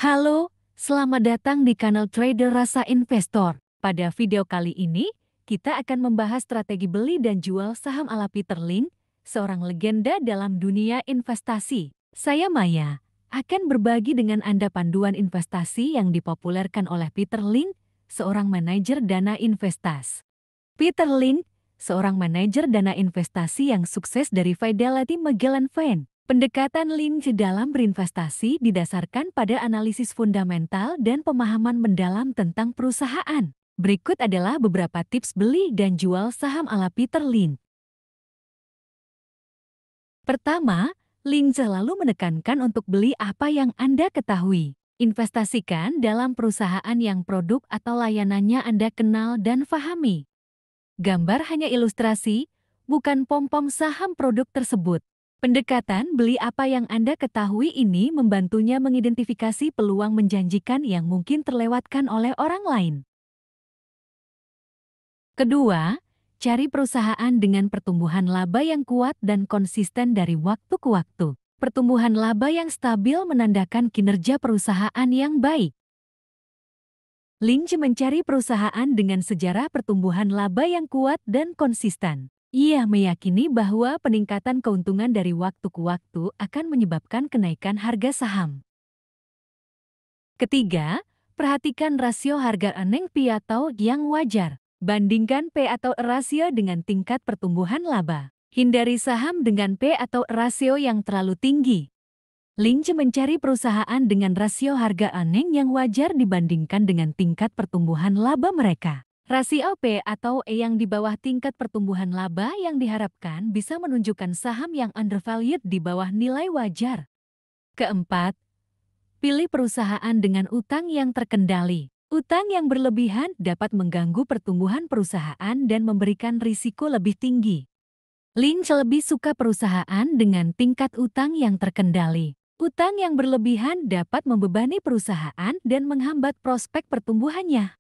Halo, selamat datang di kanal Trader Rasa Investor. Pada video kali ini, kita akan membahas strategi beli dan jual saham ala Peter Lynch, seorang legenda dalam dunia investasi. Saya Maya, akan berbagi dengan Anda panduan investasi yang dipopulerkan oleh Peter Lynch, seorang manajer dana investasi. Peter Lynch, seorang manajer dana investasi yang sukses dari Fidelity Magellan Fund. Pendekatan Lynch dalam berinvestasi didasarkan pada analisis fundamental dan pemahaman mendalam tentang perusahaan. Berikut adalah beberapa tips beli dan jual saham ala Peter Lynch. Pertama, Lynch selalu menekankan untuk beli apa yang Anda ketahui. Investasikan dalam perusahaan yang produk atau layanannya Anda kenal dan pahami. Gambar hanya ilustrasi, bukan pom-pom saham produk tersebut. Pendekatan beli apa yang Anda ketahui ini membantunya mengidentifikasi peluang menjanjikan yang mungkin terlewatkan oleh orang lain. Kedua, cari perusahaan dengan pertumbuhan laba yang kuat dan konsisten dari waktu ke waktu. Pertumbuhan laba yang stabil menandakan kinerja perusahaan yang baik. Lynch mencari perusahaan dengan sejarah pertumbuhan laba yang kuat dan konsisten. Ia meyakini bahwa peningkatan keuntungan dari waktu ke waktu akan menyebabkan kenaikan harga saham. Ketiga, perhatikan rasio harga earning P atau yang wajar. Bandingkan P atau rasio dengan tingkat pertumbuhan laba. Hindari saham dengan P atau rasio yang terlalu tinggi. Lynch mencari perusahaan dengan rasio harga earning yang wajar dibandingkan dengan tingkat pertumbuhan laba mereka. Rasio P atau E yang di bawah tingkat pertumbuhan laba yang diharapkan bisa menunjukkan saham yang undervalued di bawah nilai wajar. Keempat, pilih perusahaan dengan utang yang terkendali. Utang yang berlebihan dapat mengganggu pertumbuhan perusahaan dan memberikan risiko lebih tinggi. Lynch lebih suka perusahaan dengan tingkat utang yang terkendali. Utang yang berlebihan dapat membebani perusahaan dan menghambat prospek pertumbuhannya.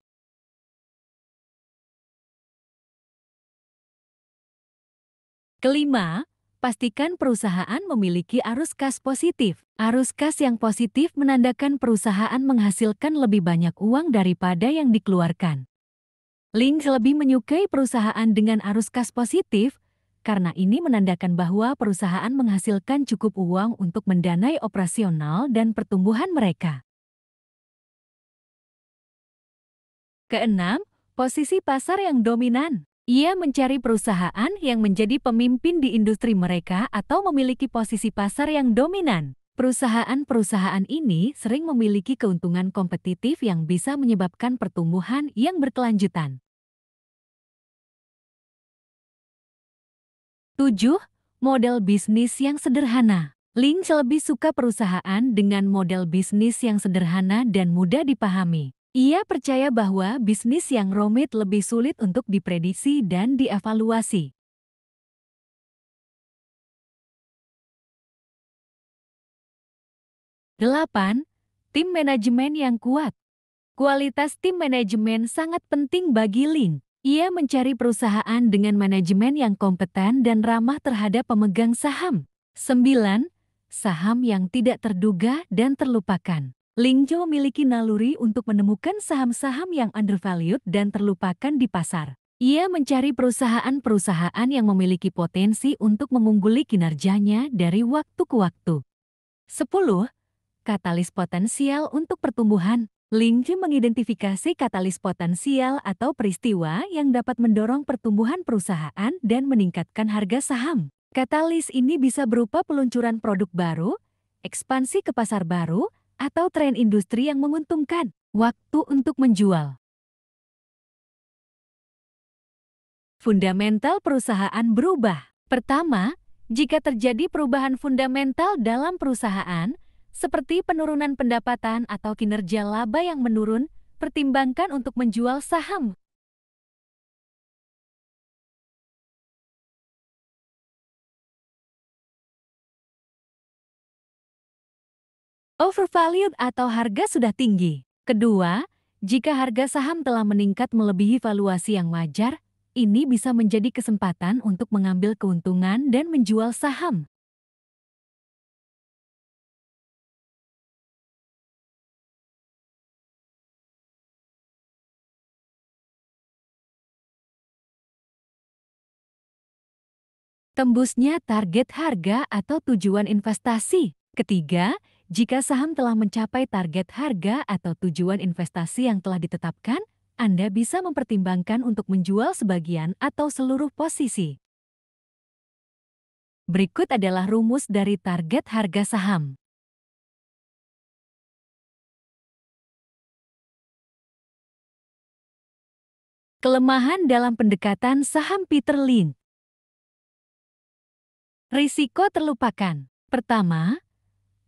Kelima, pastikan perusahaan memiliki arus kas positif. Arus kas yang positif menandakan perusahaan menghasilkan lebih banyak uang daripada yang dikeluarkan. Lynch lebih menyukai perusahaan dengan arus kas positif, karena ini menandakan bahwa perusahaan menghasilkan cukup uang untuk mendanai operasional dan pertumbuhan mereka. Keenam, posisi pasar yang dominan. Ia mencari perusahaan yang menjadi pemimpin di industri mereka atau memiliki posisi pasar yang dominan. Perusahaan-perusahaan ini sering memiliki keuntungan kompetitif yang bisa menyebabkan pertumbuhan yang berkelanjutan. 7. Model bisnis yang sederhana. Lynch lebih suka perusahaan dengan model bisnis yang sederhana dan mudah dipahami. Ia percaya bahwa bisnis yang rumit lebih sulit untuk diprediksi dan dievaluasi. 8. Tim manajemen yang kuat. Kualitas tim manajemen sangat penting bagi Lynch. Ia mencari perusahaan dengan manajemen yang kompeten dan ramah terhadap pemegang saham. 9. Saham yang tidak terduga dan terlupakan. Lynch memiliki naluri untuk menemukan saham-saham yang undervalued dan terlupakan di pasar. Ia mencari perusahaan-perusahaan yang memiliki potensi untuk mengungguli kinerjanya dari waktu ke waktu. 10. Katalis potensial untuk pertumbuhan. Lynch mengidentifikasi katalis potensial atau peristiwa yang dapat mendorong pertumbuhan perusahaan dan meningkatkan harga saham. Katalis ini bisa berupa peluncuran produk baru, ekspansi ke pasar baru, atau tren industri yang menguntungkan. Waktu untuk menjual. Fundamental perusahaan berubah. Pertama, jika terjadi perubahan fundamental dalam perusahaan, seperti penurunan pendapatan atau kinerja laba yang menurun, pertimbangkan untuk menjual saham. Overvalued atau harga sudah tinggi. Kedua, jika harga saham telah meningkat melebihi valuasi yang wajar, ini bisa menjadi kesempatan untuk mengambil keuntungan dan menjual saham. Tembusnya target harga atau tujuan investasi. Ketiga, jika saham telah mencapai target harga atau tujuan investasi yang telah ditetapkan, Anda bisa mempertimbangkan untuk menjual sebagian atau seluruh posisi. Berikut adalah rumus dari target harga saham. Kelemahan dalam pendekatan saham Peter Lynch. Risiko terlupakan. Pertama,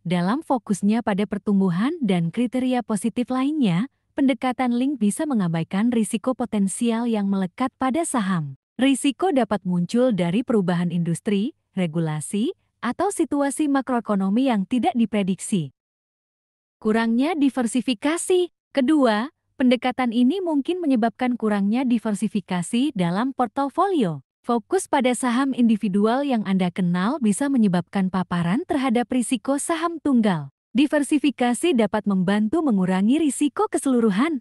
dalam fokusnya pada pertumbuhan dan kriteria positif lainnya, pendekatan Lynch bisa mengabaikan risiko potensial yang melekat pada saham. Risiko dapat muncul dari perubahan industri, regulasi, atau situasi makroekonomi yang tidak diprediksi. Kurangnya diversifikasi. Kedua, pendekatan ini mungkin menyebabkan kurangnya diversifikasi dalam portofolio. Fokus pada saham individual yang Anda kenal bisa menyebabkan paparan terhadap risiko saham tunggal. Diversifikasi dapat membantu mengurangi risiko keseluruhan.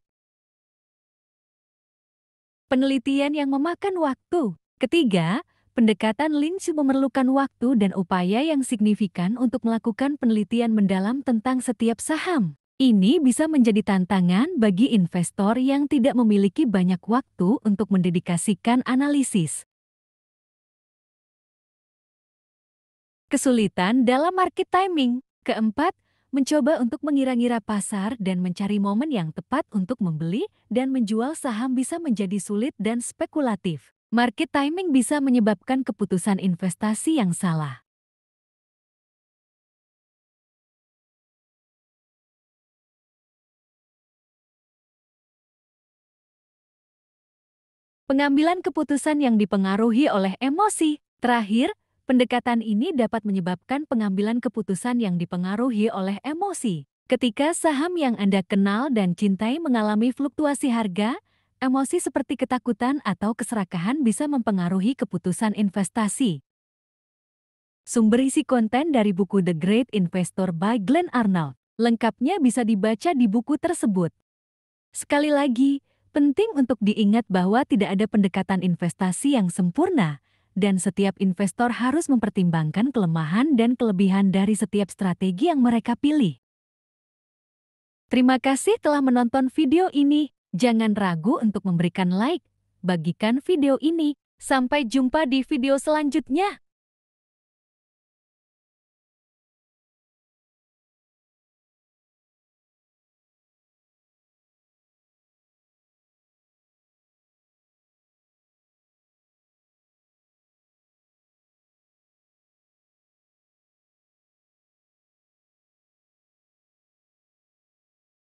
Penelitian yang memakan waktu. Ketiga, pendekatan Lynch memerlukan waktu dan upaya yang signifikan untuk melakukan penelitian mendalam tentang setiap saham. Ini bisa menjadi tantangan bagi investor yang tidak memiliki banyak waktu untuk mendedikasikan analisis. Kesulitan dalam market timing. Keempat, mencoba untuk mengira-ngira pasar dan mencari momen yang tepat untuk membeli dan menjual saham bisa menjadi sulit dan spekulatif. Market timing bisa menyebabkan keputusan investasi yang salah. Pengambilan keputusan yang dipengaruhi oleh emosi. Terakhir, pendekatan ini dapat menyebabkan pengambilan keputusan yang dipengaruhi oleh emosi. Ketika saham yang Anda kenal dan cintai mengalami fluktuasi harga, emosi seperti ketakutan atau keserakahan bisa mempengaruhi keputusan investasi. Sumber isi konten dari buku The Great Investor by Glenn Arnold. Lengkapnya bisa dibaca di buku tersebut. Sekali lagi, penting untuk diingat bahwa tidak ada pendekatan investasi yang sempurna, dan setiap investor harus mempertimbangkan kelemahan dan kelebihan dari setiap strategi yang mereka pilih. Terima kasih telah menonton video ini. Jangan ragu untuk memberikan like, bagikan video ini. Sampai jumpa di video selanjutnya.